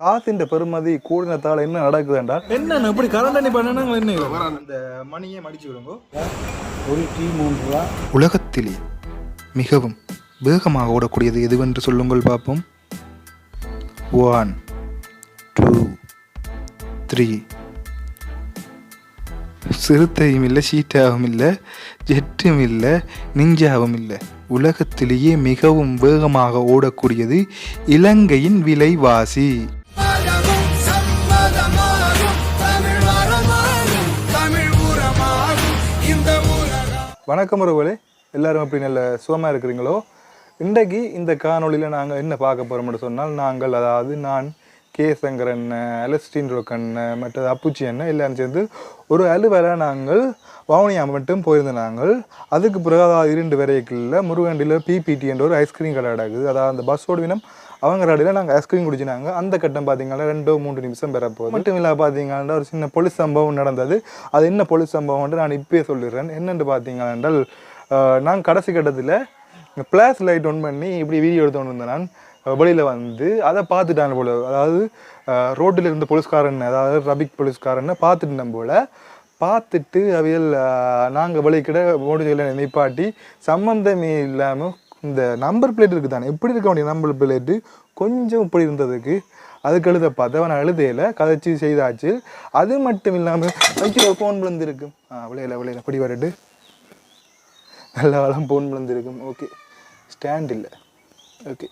காத்தின் பெருமதி கூடினத்தால் என்ன நடக்குது என்றால் என்ன இப்படி கரண்டனி பண்ணனா என்ன அந்த மணியை மடிச்சு விடுங்க. ஒரு டீ 3 ரூபா. உலகத்திலே மிகவும் வேகமாக ஓடக்கூடியது எதுவென்று சொல்லுங்கள் பார்ப்போம். 1 2 3. சிறுத்தையும் இல்லை, சீட்டாவும் இல்லை, ஜெட்டும் இல்லை, நிஞ்சாவும் இல்லை. உலகத்திலேயே மிகவும் வேகமாக ஓடக்கூடியது இலங்கையின் விலைவாசி. வணக்கம் உறவுகளே, எல்லாரும் அப்படி நல்ல சுகமாக இருக்கிறீங்களோ? இன்றைக்கு இந்த காணொலியில் நாங்கள் என்ன பார்க்க போகிறோம்னு சொன்னால், நான் கேசங்கர் அண்ணன், அலஸ்டின் ரோக் அண்ணன், மற்றது அப்புச்சி அண்ணன் எல்லாரும் சேர்ந்து ஒரு அலுவலாக நாங்கள் வவுனியா மட்டும் போயிருந்த நாங்கள். அதுக்கு பிறகு அதாவது 2 வரைக்குள்ள முருகண்டியில் பிபிடி என்ற ஒரு ஐஸ்கிரீம் கடை நடக்குது. அதாவது அந்த பஸ் ஓடுவினம் அவங்க கடையில் நாங்கள் ஐஸ்கிரீம் குடிச்சினாங்க. அந்த கட்டம் பார்த்தீங்கன்னா 2-3 நிமிஷம் பெறப்போகுது. மட்டும் இல்லை பார்த்தீங்கன்னா ஒரு சின்ன போலீஸ் சம்பவம் நடந்தது. அது என்ன போலீஸ் சம்பவம்ன்ட்டு நான் இப்போயே சொல்லிடுறேன். என்னென்று பார்த்தீங்கன்னா என்றால், நான் கடைசி கட்டத்தில் ஃப்ளாஷ் லைட் ஒன் பண்ணி இப்படி வீடியோ எடுத்து இருந்தேன். நான் வெளியில் வந்து அதை பார்த்துட்டான் போல், அதாவது ரோட்டில் இருந்த போலீஸ்காரன், அதாவது ரபிக் போலீஸ்காரனை பார்த்துட்டேன் போல். பார்த்துட்டு அவையில் நாங்கள் வெளிக்கிட மோடிகளை நிப்பாட்டி சம்மந்தமே இல்லாமல் இந்த நம்பர் பிளேட் இருக்குது தானே, எப்படி இருக்க வேண்டிய நம்பர் பிளேட்டு கொஞ்சம் இப்படி இருந்ததுக்கு அதுக்கு எழுத பார்த்து அவன் எழுதையில் கதைச்சி செய்தாச்சு. அது மட்டும் இல்லாமல் ஃபோன் விழுந்துருக்கும். விளையில படி வரட்டு நல்ல வளம் ஃபோன் விழுந்துருக்கும். ஓகே, ஸ்டாண்ட் இல்லை. ஓகே,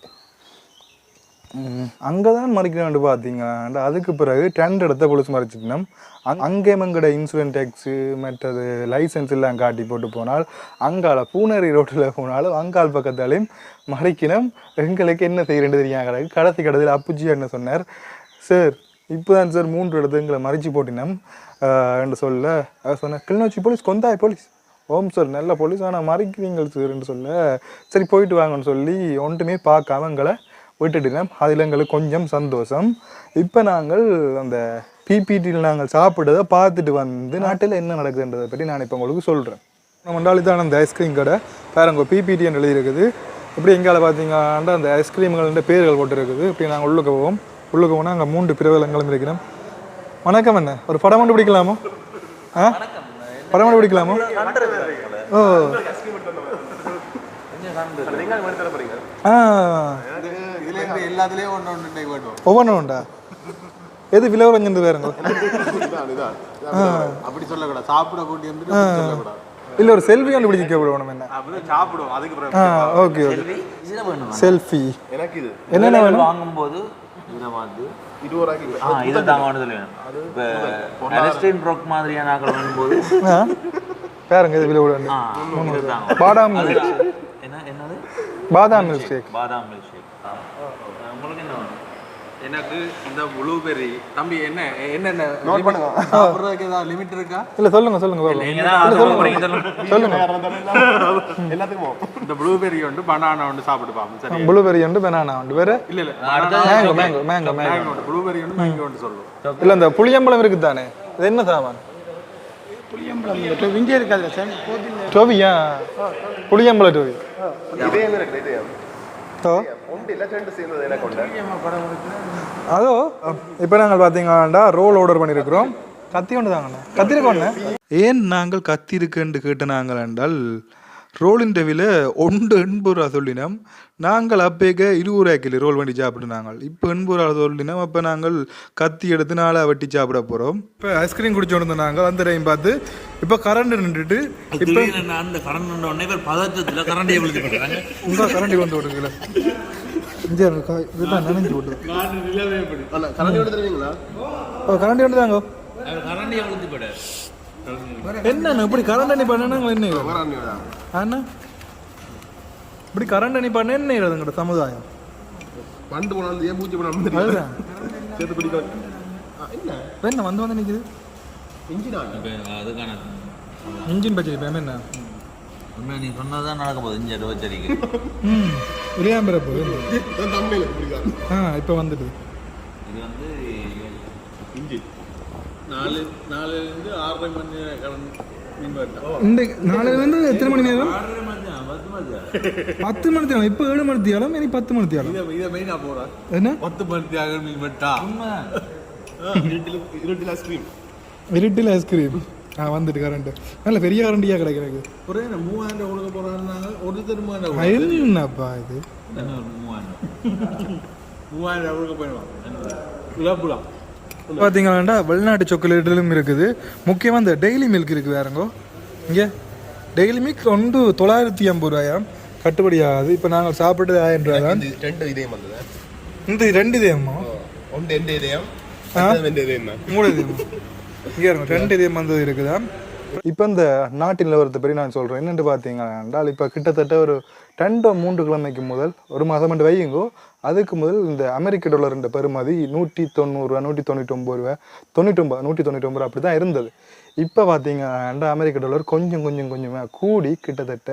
அங்கே தான் மறைக்கிறான்னு பார்த்தீங்கன்னா, அதுக்கு பிறகு 10 இடத்த போலீஸ் மறைச்சிட்டோம். அங்கே எங்கட இன்சூரன்ஸ் டேக்ஸு மற்றது லைசன்ஸ் எல்லாம் காட்டி போட்டு போனால், அங்கால பூனேரி ரோட்டில் போனாலும் அங்கால் பக்கத்தாலையும் மறைக்கணும். எங்களுக்கு என்ன செய்யறது தெரியாங்க. கடைசி கடைசியில் அப்புச்சி என்ன சொன்னார், சார் இப்போ தான் சார் 3 இடத்துல எங்களை மறைச்சி போட்டினோம் என்று சொல்ல சொன்னேன். கிளிநொச்சி போலீஸ், கொந்தாய் போலீஸ். ஓம் சார் நல்ல போலீஸ், ஆனால் மறைக்கிறீங்க சார் என்று சொல்ல, சரி போயிட்டு வாங்கன்னு சொல்லி ஒன்றுமே பார்க்காம எங்களை விட்டுட்டினோம். அதில் எங்களுக்கு கொஞ்சம் சந்தோஷம். இப்போ நாங்கள் அந்த பிபிடியில் நாங்கள் சாப்பிட்டதை பார்த்துட்டு வந்து நாட்டில் என்ன நடக்குதுன்றதை பற்றி நான் இப்போ உங்களுக்கு சொல்கிறேன். நம்ம மண்டாலி தான் அந்த ஐஸ்கிரீம் கடை பாருங்க, பிபிடின்னு எழுதியிருக்குது. இப்படி எங்கால பார்த்தீங்கன்னா அந்த ஐஸ்கிரீம்கள பேர்கள் போட்டு இருக்குது. இப்படி நாங்கள் உள்ளுக்கு போனால் அங்கே 3 பிரபலங்களும் இருக்கிறோம். வணக்கம் அண்ணா, ஒரு படம் மட்டும் பிடிக்கலாமோ? படம் மட்டும் பிடிக்கலாமோ? ஓ ஒவ்வொன்றும் உண்டா? எது விலை குறைஞ்சது வேறுங்க? இல்லை, ஒரு செல்ஃபி கண்டு பிடிக்க விடுவோம். என்ன ஓகே ஓகே, செல்ஃபி என்னென்ன வேணும் வாங்கும்போது பாருங்க, இது விலை விட பாதாம் பாதாம் மில்க் ஷேக். பாதாம் மில்க் ஷேக் உங்களுக்கு என்ன வேணும்? எனக்கு இந்த ப்ளூபெர்ரி. தம்பி என்ன நோட் பண்ணுங்க. சாப்பிடுறதுக்கு ஏதாவது லிமிட் இருக்கா? இல்ல சொல்லுங்க சொல்லுங்க எல்லாத்துக்கும். இந்த ப்ளூபெர்ரி உண்டு, பனானா உண்டு, சாப்பிட்டு பாப்போம். சரி, ப்ளூபெர்ரி உண்டு, பனானா உண்டு, வேற இல்ல மேங்கோ ப்ளூபெர்ரி உண்டு, மேங்கோ உண்டு சொல்லுங்க. இல்ல இந்த புளியம்பழம் இருக்குது தானே, இது என்ன சாமான்? புளியம்பழம் இங்கே இருக்காது. டோவியா? புளியம்பழ டோவி அதோ. இப்போ நாங்கள் பார்த்தீங்கன்னா ரோல் ஆர்டர் பண்ணியிருக்கிறோம். கத்தி கொண்டு தாங்கண்ணா, கத்திருக்கோண்ணே. ஏன் நாங்கள் கத்தி இருக்குன்னு கேட்டு நாங்கள் என்றால், ரோலின் விலை 1.80 ரூபா சொல்லினோம். நாங்கள் அப்பேக்க 20 ரூபாய்க்கு ரோல் பண்ணி சாப்பிட்டு இப்போ 80 ரூபா சொல்லினோம். அப்போ நாங்கள் கத்தி எடுத்து 4 வெட்டி சாப்பிட போகிறோம். இப்போ ஐஸ்கிரீம் குடிச்சு கொண்டு நாங்கள் அந்த டைம் பார்த்து இப்போ கரண்ட் நின்றுட்டு, இப்போ அந்த கரண்ட் பதற்றத்தில் கரண்டி உங்கள் கரண்டி வந்து விடுங்களா? இதுதான் நினைஞ்சு விட்டு கரண்டி வந்து தாங்க. என்ன இப்படி கரண்ட் பண்ண என்ன இப்படி கரண்ட் அணி பண்ண என்ன எழுதுங்கட சமுதாயம் பண்டு போனாலும் ஏன் பூச்சி போனாலும் அதுதான் சேர்த்து பிடிக்க என்ன வந்து நிற்குது. இன்ஜின் பச்சரி என்ன நீ சொன்னதான் நடக்க போகுது. இன்ஜின் ரோச்சரிக்கு விளையாம்பர போகுது. இப்போ வந்துட்டு இது வந்து இன்ஜின் 4 6 மணி நேரம் இந்த 4 எத்தனை மணி நேரம்? 10 மணி தியாலம் இப்போ 7 மணி தியாலம் இனி 10 மணி தியாலம் என்ன 10 மணி தியாலம் இருட்டில் ஐஸ்கிரீம் வந்துட்டு கரண்ட் நல்ல பெரிய கரண்டியா கிடைக்கிறது ஒரே 3000 கொடுக்க போறாங்க ஒரு தருமானம் என்னப்பா இது 3000 கொடுக்க போயிடுவாங்க பார்த்தீங்கன்னா வெளிநாட்டு சாக்லேட்டும் இருக்குது முக்கியமாக இந்த டெய்லி மில்க் இருக்குது வேறங்கோ இங்கே டெய்லி மில்க் 950 ரூபாயாம் கட்டுப்படி ஆகாது இப்போ நாங்கள் சாப்பிட்டது 1000 ரூபாய் தான் 2 இதயம் வந்தது இந்த 2 இதயமா 2 இதயம் 2 இதயம் மூணு இதயம் இங்கே இருக்கும் 2 இதயம் வந்தது இருக்குதா இப்போ இந்த நாட்டின் நிலவரத்தை பற்றி நான் சொல்கிறேன் என்னென்று பார்த்தீங்கன்னா இப்போ கிட்டத்தட்ட ஒரு 2-3 கிழமைக்கு முதல் ஒரு மாதம் மட்டும் வையுங்கோ அதுக்கு முதல் இந்த அமெரிக்க டாலர் பெறுமதி 190 ரூபா 199 ரூபா 199 ரூபா அப்படி தான் இருந்தது இப்போ பார்த்தீங்கன்னா அமெரிக்க டாலர் கொஞ்சமாக கூடி கிட்டத்தட்ட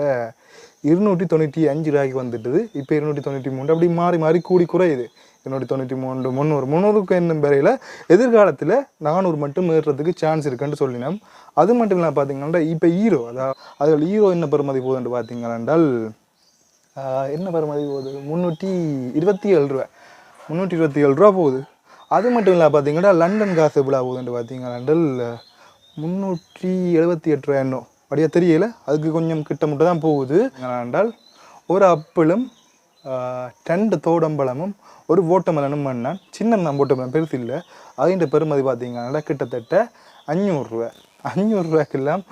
295 ரூபாய்க்கு வந்துட்டுது இப்போ 293 அப்படி மாறி கூடி குறையுது 293 300க்கு என்னும் வரையில் எதிர்காலத்தில் 400 மட்டும் ஏறுறதுக்கு சான்ஸ் இருக்குன்னு சொல்லினோம் அது மட்டும் இல்லை பார்த்தீங்கன்னா இப்போ ஈரோ அதில் ஈரோ என்ன பெறுமதி போகுதுன்னு பார்த்தீங்கன்னா என்ன பெறுமதி போகுது 327 ரூபா 327 ரூபா போகுது அது மட்டும் இல்லை பார்த்தீங்கன்னா லண்டன் காசு எவ்வளோ போகுதுன்னு பார்த்தீங்கன்னா 378 ரூபா இன்னும் அப்படியே தெரியல அதுக்கு கொஞ்சம் கிட்ட மட்டும் தான் போகுது என்றால் ஒரு அப்பிளும் 2 தோடம்பழமும் ஒரு ஓட்டமலனும் பண்ணான் சின்ன தான் ஓட்டமலம் பெருசு இல்லை அதுன்ற பெருமதி பார்த்தீங்கன்னா கிட்டத்தட்ட 500 ரூபா 500 ரூபாய்க்கெல்லாம்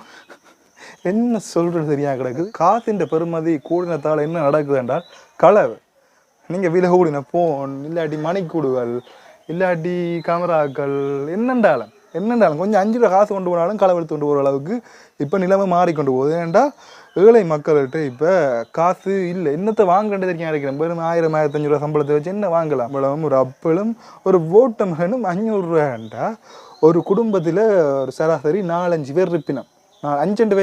என்ன சொல்கிறது சரியாக கிடக்குது காசுன்ற பெருமதி கூடினத்தால் என்ன நடக்குது என்றால் களவு நீங்கள் விலை கூடின ஃபோன் இல்லாட்டி மணிக்கூடுகள் இல்லாட்டி கேமராக்கள் என்னென்றாலும் கொஞ்சம் 5 ரூபா காசு கொண்டு போனாலும் களவெடுத்து கொண்டு போகிற அளவுக்கு இப்போ நிலைமை மாறிக்கொண்டு போகுது ஏன்டா ஏழை மக்கள்கிட்ட இப்போ காசு இல்லை என்னத்தை வாங்கன்றது தெரியும் இருக்கிறேன் வெறும் 1000-1500 ரூபா சம்பளத்தை வச்சு என்ன வாங்கலாம் இவ்வளவும் ஒரு அப்பிளும் ஒரு ஓட்டமகனும் 500 ரூபாண்டா ஒரு குடும்பத்தில் ஒரு சராசரி 4-5 பேர் இருப்பினோம் 5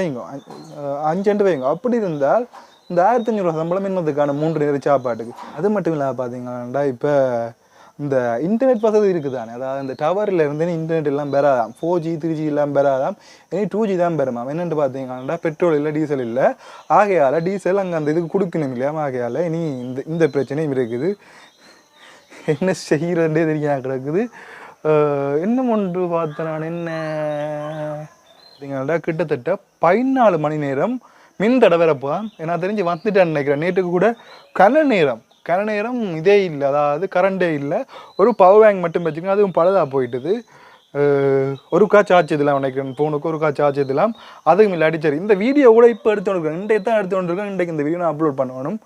வைங்க அப்படி இருந்தால் இந்த 1500 ரூபா சம்பளம் என்னதுக்கான 3 நேரம் சாப்பாட்டுக்கு அது மட்டும் இல்லாமல் பார்த்தீங்கன்னா இப்போ இந்த இன்டர்நெட் வசதி இருக்குதானே அதாவது இந்த டவரில் இருந்து இன்டர்நெட் எல்லாம் பெறாதாம் 4G 3G எல்லாம் பெறாதாம் இனி 2G தான் பெறுமாம் என்னென்னு பார்த்தீங்கன்னா பெட்ரோல் இல்லை டீசல் இல்லை ஆகையால் டீசல் அங்கே அந்த இதுக்கு கொடுக்கணும் இல்லையா ஆகையால் இனி இந்த பிரச்சனையும் இருக்குது என்ன செய்கிறதே தெரியாது கிடக்குது என்ன ஒன்று பார்த்தேன் நான் என்ன பார்த்தீங்கன்னா கிட்டத்தட்ட 14 மணி நேரம் மின் தடவை ஏன்னா தெரிஞ்சு வந்துட்டேன்னு நினைக்கிறேன் நேற்றுக்கு கூட கன நேரம் இதே இல்லை அதாவது கரண்டே இல்லை ஒரு பவர் பேங்க் மட்டும் வச்சுக்கோங்க அதுவும் பழுதாக போயிட்டுது ஒரு சார்ஜ் இதெல்லாம் நினைக்கிறேன் ஃபோனுக்கு ஒரு சார்ஜ் இதெல்லாம் அதுவும் இல்லை அடிச்சார் இந்த வீடியோ கூட இப்போ எடுத்துக்கொண்டிருக்கேன் இன்றைக்கு தான் எடுத்துக்கொண்டிருக்கேன் இன்றைக்கு இந்த வீடியோ நான் அப்லோட் பண்ணணும்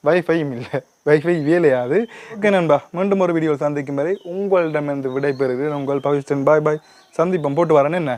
வைஃபையும் இல்லை வைஃபை வேலையாது ஓகே நண்பா மீண்டும் ஒரு வீடியோவில் சந்திக்கும் வரை உங்களிடமிருந்து விடைபெறுகிறேன் உங்கள் பவிஷ்டன் பாய் சந்திப்போம் போட்டு வரேன்னு என்ன